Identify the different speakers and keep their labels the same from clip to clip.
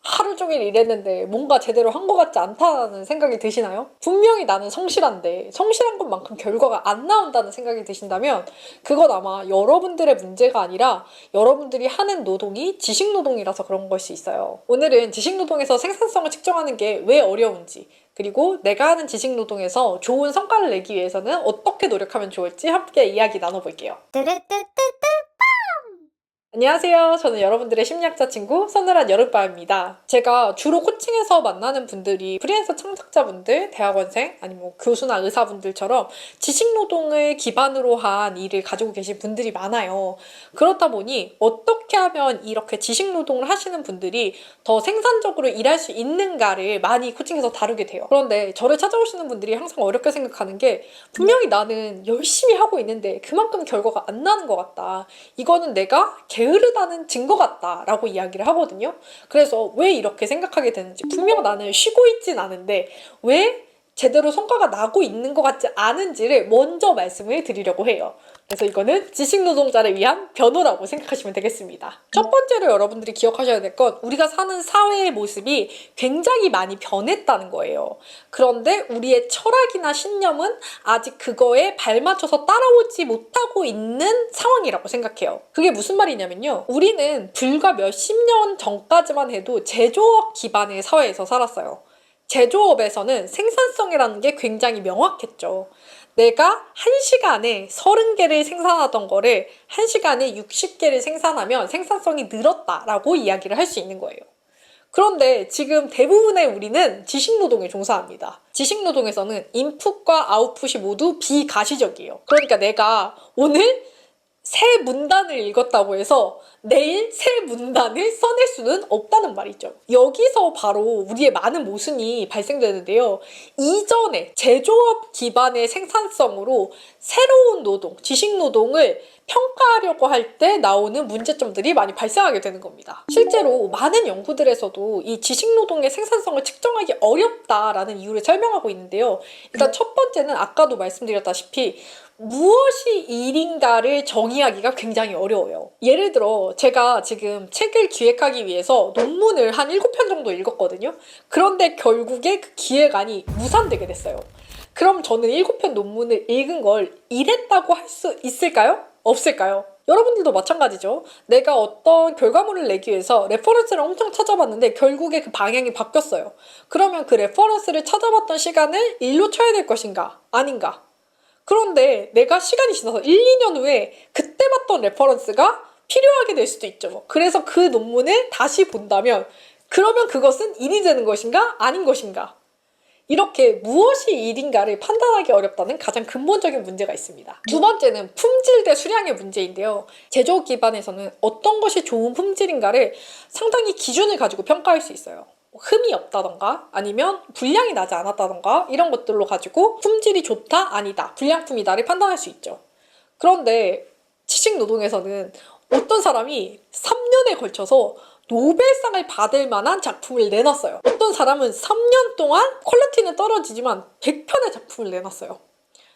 Speaker 1: 하루 종일 일했는데 뭔가 제대로 한 것 같지 않다는 생각이 드시나요? 분명히 나는 성실한데 성실한 것만큼 결과가 안 나온다는 생각이 드신다면 그건 아마 여러분들의 문제가 아니라 여러분들이 하는 노동이 지식노동이라서 그런 걸 수 있어요. 오늘은 지식노동에서 생산성을 측정하는 게 왜 어려운지, 그리고 내가 하는 지식노동에서 좋은 성과를 내기 위해서는 어떻게 노력하면 좋을지 함께 이야기 나눠볼게요. 안녕하세요. 저는 여러분들의 심리학자 친구 서늘한 여름밤입니다. 제가 주로 코칭에서 만나는 분들이 프리랜서 창작자분들, 대학원생, 아니면 교수나 의사분들처럼 지식노동을 기반으로 한 일을 가지고 계신 분들이 많아요. 그렇다 보니 어떻게 하면 이렇게 지식노동을 하시는 분들이 더 생산적으로 일할 수 있는가를 많이 코칭에서 다루게 돼요. 그런데 저를 찾아오시는 분들이 항상 어렵게 생각하는 게 분명히 나는 열심히 하고 있는데 그만큼 결과가 안 나는 것 같다. 이거는 내가 게으르다는 증거 같다 라고 이야기를 하거든요. 그래서 왜 이렇게 생각하게 되는지, 분명 나는 쉬고 있진 않은데 왜 제대로 성과가 나고 있는 것 같지 않은지를 먼저 말씀을 드리려고 해요. 그래서 이거는 지식노동자를 위한 변호라고 생각하시면 되겠습니다. 첫 번째로 여러분들이 기억하셔야 될 건 우리가 사는 사회의 모습이 굉장히 많이 변했다는 거예요. 그런데 우리의 철학이나 신념은 아직 그거에 발맞춰서 따라오지 못하고 있는 상황이라고 생각해요. 그게 무슨 말이냐면요. 우리는 불과 몇십 년 전까지만 해도 제조업 기반의 사회에서 살았어요. 제조업에서는 생산성이라는 게 굉장히 명확했죠. 내가 1시간에 30개를 생산하던 거를 1시간에 60개를 생산하면 생산성이 늘었다라고 이야기를 할 수 있는 거예요. 그런데 지금 대부분의 우리는 지식노동에 종사합니다. 지식노동에서는 인풋과 아웃풋이 모두 비가시적이에요. 그러니까 내가 오늘 새 문단을 읽었다고 해서 내일 새 문단을 써낼 수는 없다는 말이죠. 여기서 바로 우리의 많은 모순이 발생되는데요. 이전에 제조업 기반의 생산성으로 새로운 노동, 지식노동을 평가하려고 할 때 나오는 문제점들이 많이 발생하게 되는 겁니다. 실제로 많은 연구들에서도 이 지식노동의 생산성을 측정하기 어렵다라는 이유를 설명하고 있는데요. 일단 첫 번째는 아까도 말씀드렸다시피 무엇이 일인가를 정의하기가 굉장히 어려워요. 예를 들어 제가 지금 책을 기획하기 위해서 논문을 한 7편 정도 읽었거든요. 그런데 결국에 그 기획안이 무산되게 됐어요. 그럼 저는 7편 논문을 읽은 걸 일했다고 할 수 있을까요? 없을까요? 여러분들도 마찬가지죠. 내가 어떤 결과물을 내기 위해서 레퍼런스를 엄청 찾아봤는데 결국에 그 방향이 바뀌었어요. 그러면 그 레퍼런스를 찾아봤던 시간을 일로 쳐야 될 것인가? 아닌가? 그런데 내가 시간이 지나서 1, 2년 후에 그때 봤던 레퍼런스가 필요하게 될 수도 있죠. 그래서 그 논문을 다시 본다면 그러면 그것은 일이 되는 것인가? 아닌 것인가? 이렇게 무엇이 일인가를 판단하기 어렵다는 가장 근본적인 문제가 있습니다. 두 번째는 품질 대 수량의 문제인데요. 제조업 기반에서는 어떤 것이 좋은 품질인가를 상당히 기준을 가지고 평가할 수 있어요. 흠이 없다던가 아니면 불량이 나지 않았다던가 이런 것들로 가지고 품질이 좋다, 아니다, 불량품이다를 판단할 수 있죠. 그런데 지식노동에서는 어떤 사람이 3년에 걸쳐서 노벨상을 받을 만한 작품을 내놨어요. 어떤 사람은 3년 동안 퀄리티는 떨어지지만 100편의 작품을 내놨어요.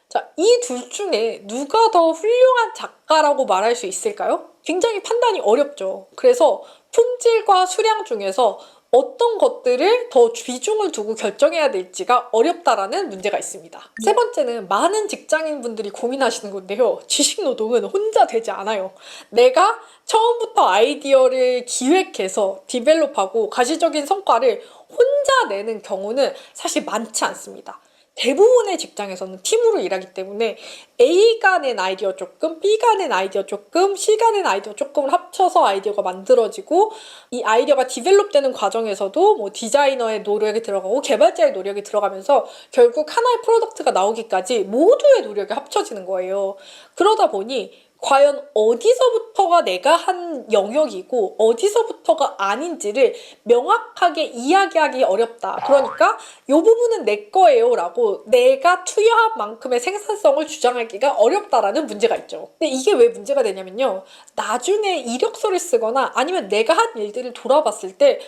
Speaker 1: 자, 이 둘 중에 누가 더 훌륭한 작가라고 말할 수 있을까요? 굉장히 판단이 어렵죠. 그래서 품질과 수량 중에서 어떤 것들을 더 비중을 두고 결정해야 될지가 어렵다라는 문제가 있습니다. 세 번째는 많은 직장인분들이 고민하시는 건데요. 지식노동은 혼자 되지 않아요. 내가 처음부터 아이디어를 기획해서 디벨롭하고 가시적인 성과를 혼자 내는 경우는 사실 많지 않습니다. 대부분의 직장에서는 팀으로 일하기 때문에 A가 낸 아이디어 조금, B가 낸 아이디어 조금, C가 낸 아이디어 조금을 합쳐서 아이디어가 만들어지고 이 아이디어가 디벨롭되는 과정에서도 뭐 디자이너의 노력이 들어가고 개발자의 노력이 들어가면서 결국 하나의 프로덕트가 나오기까지 모두의 노력이 합쳐지는 거예요. 그러다 보니 과연 어디서부터가 내가 한 영역이고 어디서부터가 아닌지를 명확하게 이야기하기 어렵다. 그러니까 이 부분은 내 거예요 라고 내가 투여한 만큼의 생산성을 주장하기가 어렵다라는 문제가 있죠. 근데 이게 왜 문제가 되냐면요. 나중에 이력서를 쓰거나 아니면 내가 한 일들을 돌아봤을 때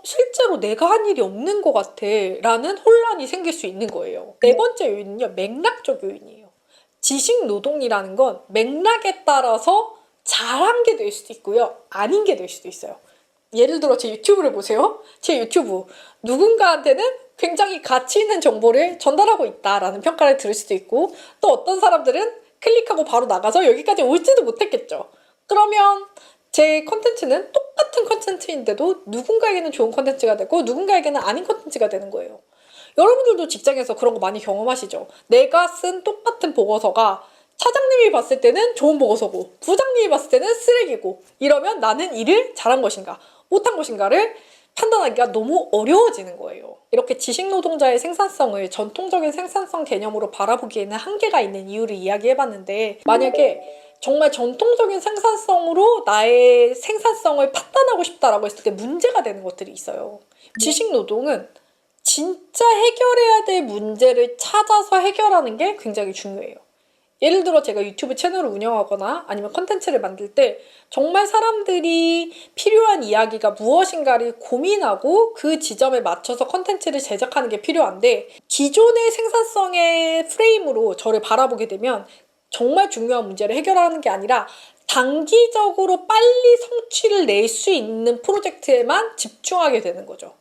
Speaker 1: 실제로 내가 한 일이 없는 것 같아 라는 혼란이 생길 수 있는 거예요. 네 번째 요인은요. 맥락적 요인이에요. 지식노동이라는 건 맥락에 따라서 잘한 게 될 수도 있고요. 아닌 게 될 수도 있어요. 예를 들어 제 유튜브를 보세요. 제 유튜브 누군가한테는 굉장히 가치 있는 정보를 전달하고 있다라는 평가를 들을 수도 있고, 또 어떤 사람들은 클릭하고 바로 나가서 여기까지 올지도 못했겠죠. 그러면 제 컨텐츠는 똑같은 컨텐츠인데도 누군가에게는 좋은 컨텐츠가 되고 누군가에게는 아닌 컨텐츠가 되는 거예요. 여러분들도 직장에서 그런 거 많이 경험하시죠? 내가 쓴 똑같은 보고서가 차장님이 봤을 때는 좋은 보고서고 부장님이 봤을 때는 쓰레기고, 이러면 나는 일을 잘한 것인가 못한 것인가를 판단하기가 너무 어려워지는 거예요. 이렇게 지식노동자의 생산성을 전통적인 생산성 개념으로 바라보기에는 한계가 있는 이유를 이야기해봤는데, 만약에 정말 전통적인 생산성으로 나의 생산성을 판단하고 싶다라고 했을 때 문제가 되는 것들이 있어요. 지식노동은 진짜 해결해야 될 문제를 찾아서 해결하는 게 굉장히 중요해요. 예를 들어 제가 유튜브 채널을 운영하거나 아니면 컨텐츠를 만들 때 정말 사람들이 필요한 이야기가 무엇인가를 고민하고 그 지점에 맞춰서 컨텐츠를 제작하는 게 필요한데, 기존의 생산성의 프레임으로 저를 바라보게 되면 정말 중요한 문제를 해결하는 게 아니라 단기적으로 빨리 성취를 낼 수 있는 프로젝트에만 집중하게 되는 거죠.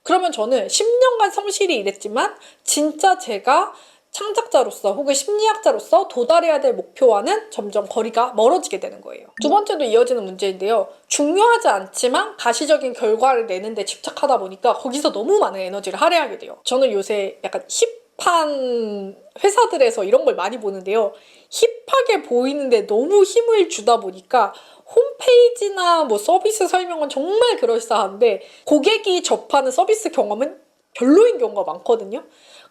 Speaker 1: 그러면 저는 10년간 성실히 일했지만 진짜 제가 창작자로서 혹은 심리학자로서 도달해야 될 목표와는 점점 거리가 멀어지게 되는 거예요. 두 번째도 이어지는 문제인데요. 중요하지 않지만 가시적인 결과를 내는 데 집착하다 보니까 거기서 너무 많은 에너지를 할애하게 돼요. 저는 요새 약간 힙한 회사들에서 이런 걸 많이 보는데요. 힙하게 보이는데 너무 힘을 주다 보니까 홈페이지나 뭐 서비스 설명은 정말 그럴싸한데 고객이 접하는 서비스 경험은 별로인 경우가 많거든요.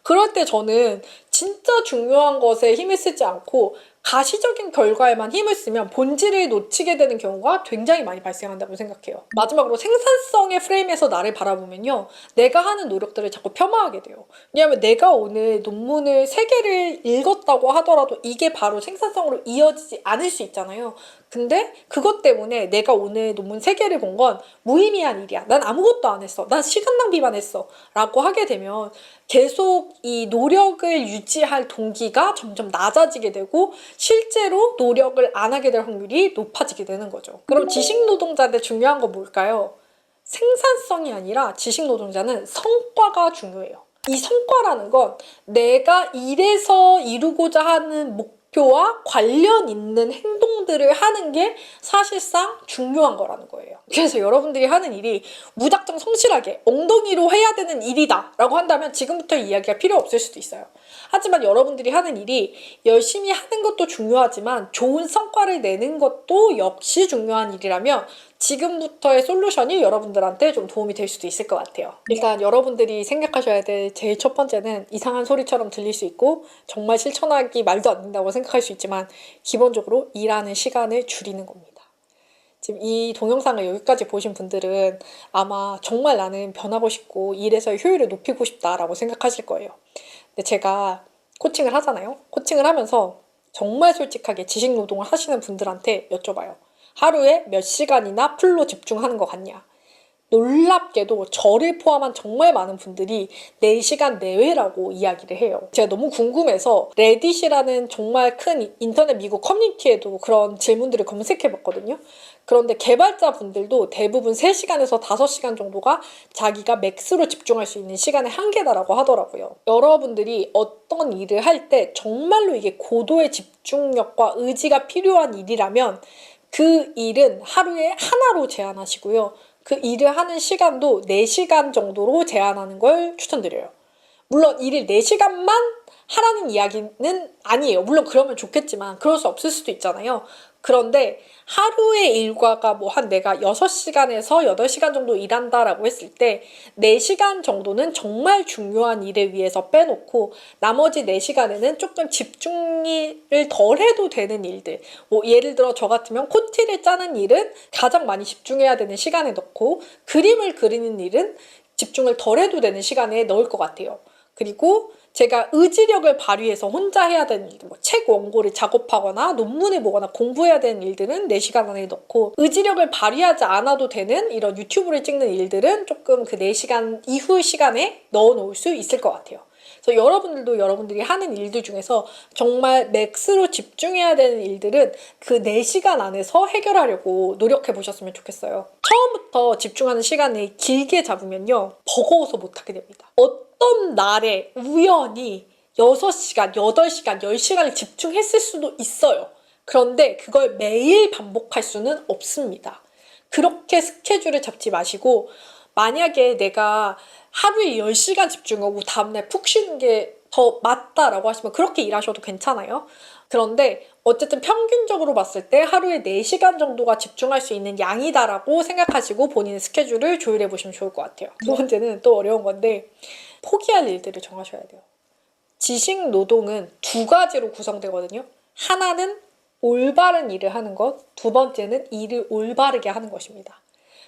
Speaker 1: 그럴 때 저는 진짜 중요한 것에 힘을 쓰지 않고 가시적인 결과에만 힘을 쓰면 본질을 놓치게 되는 경우가 굉장히 많이 발생한다고 생각해요. 마지막으로 생산성의 프레임에서 나를 바라보면요, 내가 하는 노력들을 자꾸 폄하하게 돼요. 왜냐하면 내가 오늘 논문을 3개를 읽었다고 하더라도 이게 바로 생산성으로 이어지지 않을 수 있잖아요. 근데 그것 때문에 내가 오늘 논문 3개를 본 건 무의미한 일이야, 난 아무것도 안 했어, 난 시간 낭비만 했어 라고 하게 되면 계속 이 노력을 유지할 동기가 점점 낮아지게 되고 실제로 노력을 안 하게 될 확률이 높아지게 되는 거죠. 그럼 지식노동자한테 중요한 건 뭘까요? 생산성이 아니라 지식노동자는 성과가 중요해요. 이 성과라는 건 내가 일에서 이루고자 하는 목표와 관련 있는 행동들을 하는 게 사실상 중요한 거라는 거예요. 그래서 여러분들이 하는 일이 무작정 성실하게 엉덩이로 해야 되는 일이다 라고 한다면 지금부터 이야기가 필요 없을 수도 있어요. 하지만 여러분들이 하는 일이 열심히 하는 것도 중요하지만 좋은 성과를 내는 것도 역시 중요한 일이라면 지금부터의 솔루션이 여러분들한테 좀 도움이 될 수도 있을 것 같아요. 일단 여러분들이 생각하셔야 될 제일 첫 번째는 이상한 소리처럼 들릴 수 있고 정말 실천하기 말도 안 된다고 생각할 수 있지만 기본적으로 일하는 시간을 줄이는 겁니다. 지금 이 동영상을 여기까지 보신 분들은 아마 정말 나는 변하고 싶고 일에서의 효율을 높이고 싶다라고 생각하실 거예요. 근데 제가 코칭을 하잖아요. 코칭을 하면서 정말 솔직하게 지식노동을 하시는 분들한테 여쭤봐요. 하루에 몇 시간이나 풀로 집중하는 것 같냐? 놀랍게도 저를 포함한 정말 많은 분들이 4시간 내외라고 이야기를 해요. 제가 너무 궁금해서 레딧이라는 정말 큰 인터넷 미국 커뮤니티에도 그런 질문들을 검색해봤거든요. 그런데 개발자분들도 대부분 3시간에서 5시간 정도가 자기가 맥스로 집중할 수 있는 시간의 한계다라고 하더라고요. 여러분들이 어떤 일을 할 때 정말로 이게 고도의 집중력과 의지가 필요한 일이라면 그 일은 하루에 하나로 제한하시고요. 그 일을 하는 시간도 4시간 정도로 제한하는 걸 추천드려요. 물론 일을 4시간만 하라는 이야기는 아니에요. 물론 그러면 좋겠지만 그럴 수 없을 수도 있잖아요. 그런데 하루의 일과가 뭐 한 내가 6시간에서 8시간 정도 일한다라고 했을 때 4시간 정도는 정말 중요한 일을 위해서 빼놓고 나머지 4시간에는 조금 집중을 덜 해도 되는 일들, 뭐 예를 들어 저 같으면 코티를 짜는 일은 가장 많이 집중해야 되는 시간에 넣고 그림을 그리는 일은 집중을 덜 해도 되는 시간에 넣을 것 같아요. 그리고 제가 의지력을 발휘해서 혼자 해야 되는 일들, 뭐 책 원고를 작업하거나 논문을 보거나 공부해야 되는 일들은 4시간 안에 넣고 의지력을 발휘하지 않아도 되는 이런 유튜브를 찍는 일들은 조금 그 4시간 이후 시간에 넣어 놓을 수 있을 것 같아요. 그래서 여러분들도 여러분들이 하는 일들 중에서 정말 맥스로 집중해야 되는 일들은 그 4시간 안에서 해결하려고 노력해 보셨으면 좋겠어요. 처음부터 집중하는 시간을 길게 잡으면요, 버거워서 못하게 됩니다. 어떤 날에 우연히 6시간, 8시간, 10시간을 집중했을 수도 있어요. 그런데 그걸 매일 반복할 수는 없습니다. 그렇게 스케줄을 잡지 마시고, 만약에 내가 하루에 10시간 집중하고 다음날 푹 쉬는 게 더 맞다라고 하시면 그렇게 일하셔도 괜찮아요. 그런데 어쨌든 평균적으로 봤을 때 하루에 4시간 정도가 집중할 수 있는 양이다라고 생각하시고 본인의 스케줄을 조율해 보시면 좋을 것 같아요. 두 번째는 또 어려운 건데, 포기할 일들을 정하셔야 돼요. 지식 노동은 2가지로 구성되거든요. 하나는 올바른 일을 하는 것, 두 번째는 일을 올바르게 하는 것입니다.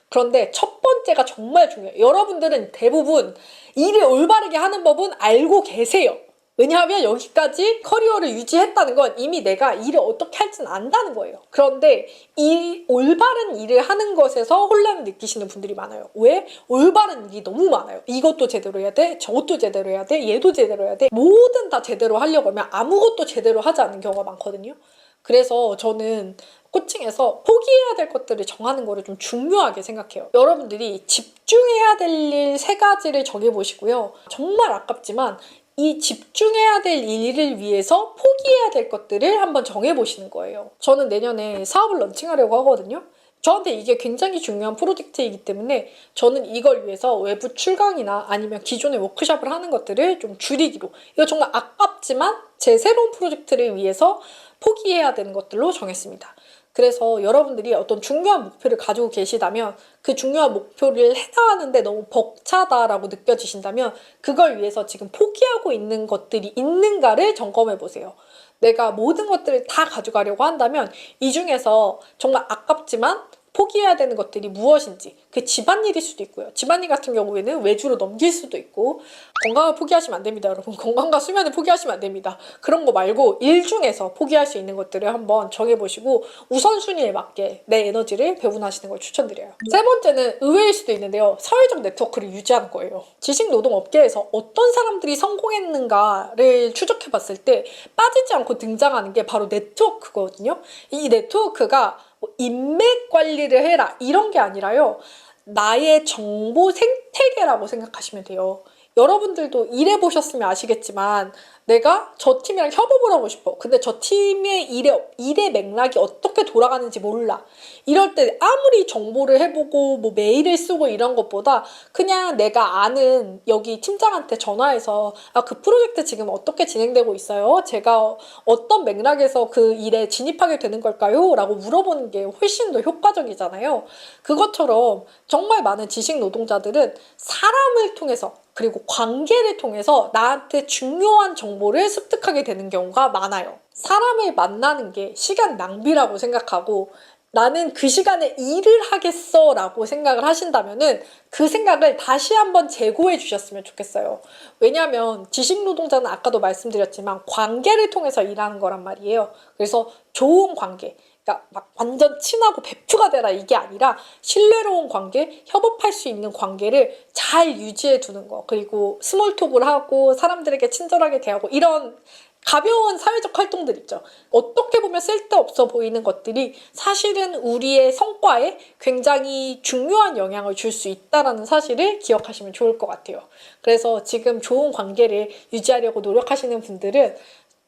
Speaker 1: 그런데 첫 번째가 정말 중요해요. 여러분들은 대부분 일을 올바르게 하는 법은 알고 계세요. 왜냐하면 여기까지 커리어를 유지했다는 건 이미 내가 일을 어떻게 할지는 안다는 거예요. 그런데 이 올바른 일을 하는 것에서 혼란을 느끼시는 분들이 많아요. 왜? 올바른 일이 너무 많아요. 이것도 제대로 해야 돼, 저것도 제대로 해야 돼, 얘도 제대로 해야 돼. 뭐든 다 제대로 하려고 하면 아무것도 제대로 하지 않는 경우가 많거든요. 그래서 저는 코칭에서 포기해야 될 것들을 정하는 거를 좀 중요하게 생각해요. 여러분들이 집중해야 될 일 3가지를 정해보시고요. 정말 아깝지만 이 집중해야 될 일을 위해서 포기해야 될 것들을 한번 정해보시는 거예요. 저는 내년에 사업을 런칭하려고 하거든요. 저한테 이게 굉장히 중요한 프로젝트이기 때문에 저는 이걸 위해서 외부 출강이나 아니면 기존의 워크숍을 하는 것들을 좀 줄이기로, 이거 정말 아깝지만 제 새로운 프로젝트를 위해서 포기해야 되는 것들로 정했습니다. 그래서 여러분들이 어떤 중요한 목표를 가지고 계시다면 그 중요한 목표를 해나가는데 너무 벅차다라고 느껴지신다면 그걸 위해서 지금 포기하고 있는 것들이 있는가를 점검해 보세요. 내가 모든 것들을 다 가져가려고 한다면 이 중에서 정말 아깝지만 포기해야 되는 것들이 무엇인지, 그 집안일일 수도 있고요. 집안일 같은 경우에는 외주로 넘길 수도 있고, 건강을 포기하시면 안 됩니다, 여러분. 건강과 수면을 포기하시면 안 됩니다. 그런 거 말고 일 중에서 포기할 수 있는 것들을 한번 정해보시고 우선순위에 맞게 내 에너지를 배분하시는 걸 추천드려요. 세 번째는 의외일 수도 있는데요. 사회적 네트워크를 유지하는 거예요. 지식노동업계에서 어떤 사람들이 성공했는가를 추적해봤을 때 빠지지 않고 등장하는 게 바로 네트워크거든요. 이 네트워크가 인맥 관리를 해라 이런 게 아니라요, 나의 정보 생태계라고 생각하시면 돼요. 여러분들도 일해보셨으면 아시겠지만 내가 저 팀이랑 협업을 하고 싶어. 근데 저 팀의 일의 맥락이 어떻게 돌아가는지 몰라. 이럴 때 아무리 정보를 해보고 뭐 메일을 쓰고 이런 것보다 그냥 내가 아는 여기 팀장한테 전화해서 그 프로젝트 지금 어떻게 진행되고 있어요? 제가 어떤 맥락에서 그 일에 진입하게 되는 걸까요? 라고 물어보는 게 훨씬 더 효과적이잖아요. 그것처럼 정말 많은 지식 노동자들은 사람을 통해서 그리고 관계를 통해서 나한테 중요한 정보를 습득하게 되는 경우가 많아요. 사람을 만나는 게 시간 낭비라고 생각하고 나는 그 시간에 일을 하겠어 라고 생각을 하신다면은 그 생각을 다시 한번 재고해 주셨으면 좋겠어요. 왜냐하면 지식노동자는 아까도 말씀드렸지만 관계를 통해서 일하는 거란 말이에요. 그래서 좋은 관계, 그러니까 막 완전 친하고 베프가 되라 이게 아니라 신뢰로운 관계, 협업할 수 있는 관계를 잘 유지해 두는 거, 그리고 스몰톡을 하고 사람들에게 친절하게 대하고 이런 가벼운 사회적 활동들 있죠. 어떻게 보면 쓸데없어 보이는 것들이 사실은 우리의 성과에 굉장히 중요한 영향을 줄 수 있다는 사실을 기억하시면 좋을 것 같아요. 그래서 지금 좋은 관계를 유지하려고 노력하시는 분들은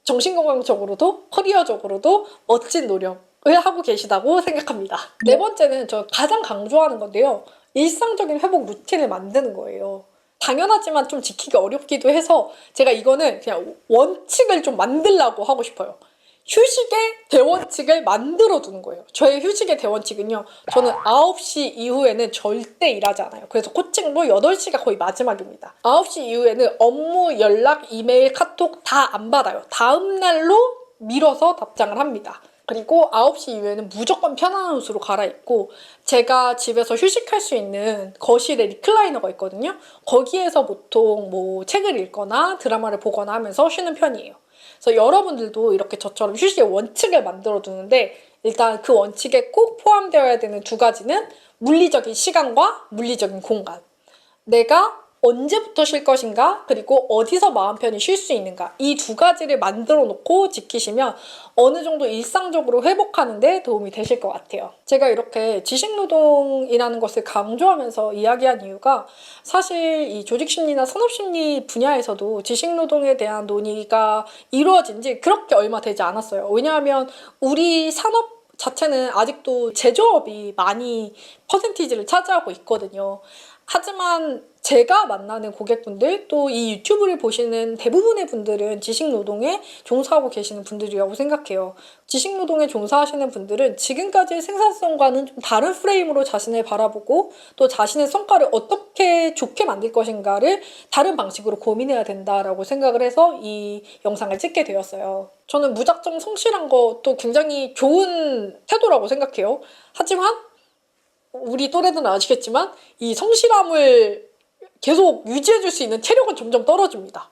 Speaker 1: 정신건강적으로도 커리어적으로도 멋진 노력을 하고 계시다고 생각합니다. 네 번째는 저 가장 강조하는 건데요. 일상적인 회복 루틴을 만드는 거예요. 당연하지만 좀 지키기 어렵기도 해서 제가 이거는 그냥 원칙을 좀 만들려고 하고 싶어요. 휴식의 대원칙을 만들어 두는 거예요. 저의 휴식의 대원칙은요, 저는 9시 이후에는 절대 일하지 않아요. 그래서 코칭도 8시가 거의 마지막입니다. 9시 이후에는 업무, 연락, 이메일, 카톡 다 안 받아요. 다음 날로 미뤄서 답장을 합니다. 그리고 9시 이후에는 무조건 편안한 옷으로 갈아입고 제가 집에서 휴식할 수 있는 거실에 리클라이너가 있거든요. 거기에서 보통 뭐 책을 읽거나 드라마를 보거나 하면서 쉬는 편이에요. 그래서 여러분들도 이렇게 저처럼 휴식의 원칙을 만들어 두는데 일단 그 원칙에 꼭 포함되어야 되는 2가지는 물리적인 시간과 물리적인 공간. 내가 언제부터 쉴 것인가, 그리고 어디서 마음 편히 쉴 수 있는가, 이 두 가지를 만들어 놓고 지키시면 어느 정도 일상적으로 회복하는데 도움이 되실 것 같아요. 제가 이렇게 지식노동이라는 것을 강조하면서 이야기한 이유가 사실 이 조직심리나 산업심리 분야에서도 지식노동에 대한 논의가 이루어진 지 그렇게 얼마 되지 않았어요. 왜냐하면 우리 산업 자체는 아직도 제조업이 많이 퍼센티지를 차지하고 있거든요. 하지만 제가 만나는 고객분들, 또 이 유튜브를 보시는 대부분의 분들은 지식노동에 종사하고 계시는 분들이라고 생각해요. 지식노동에 종사하시는 분들은 지금까지의 생산성과는 좀 다른 프레임으로 자신을 바라보고 또 자신의 성과를 어떻게 좋게 만들 것인가를 다른 방식으로 고민해야 된다라고 생각을 해서 이 영상을 찍게 되었어요. 저는 무작정 성실한 것도 굉장히 좋은 태도라고 생각해요. 하지만 우리 또래들은 아시겠지만 이 성실함을 계속 유지해줄 수 있는 체력은 점점 떨어집니다.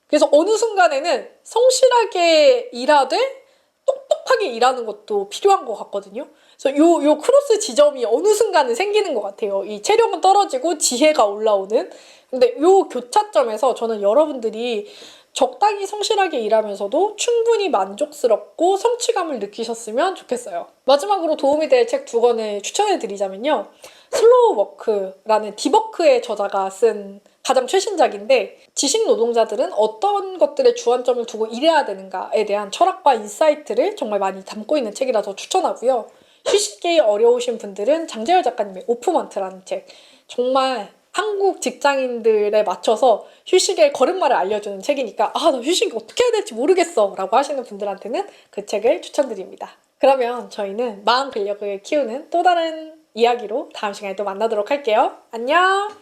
Speaker 1: 그래서 어느 순간에는 성실하게 일하되 똑똑하게 일하는 것도 필요한 것 같거든요. 그래서 요 크로스 지점이 어느 순간은 생기는 것 같아요. 이 체력은 떨어지고 지혜가 올라오는. 근데 요 교차점에서 저는 여러분들이 적당히 성실하게 일하면서도 충분히 만족스럽고 성취감을 느끼셨으면 좋겠어요. 마지막으로 도움이 될 책 2권을 추천해 드리자면요. 슬로우 워크라는 디버크의 저자가 쓴 가장 최신작인데, 지식 노동자들은 어떤 것들에 주안점을 두고 일해야 되는가에 대한 철학과 인사이트를 정말 많이 담고 있는 책이라서 추천하고요. 휴식이 어려우신 분들은 장재열 작가님의 오프먼트라는 책, 정말 한국 직장인들에 맞춰서 휴식의 걸음마를 알려주는 책이니까 나 휴식 어떻게 해야 될지 모르겠어 라고 하시는 분들한테는 그 책을 추천드립니다. 그러면 저희는 마음 근력을 키우는 또 다른 이야기로 다음 시간에 또 만나도록 할게요. 안녕!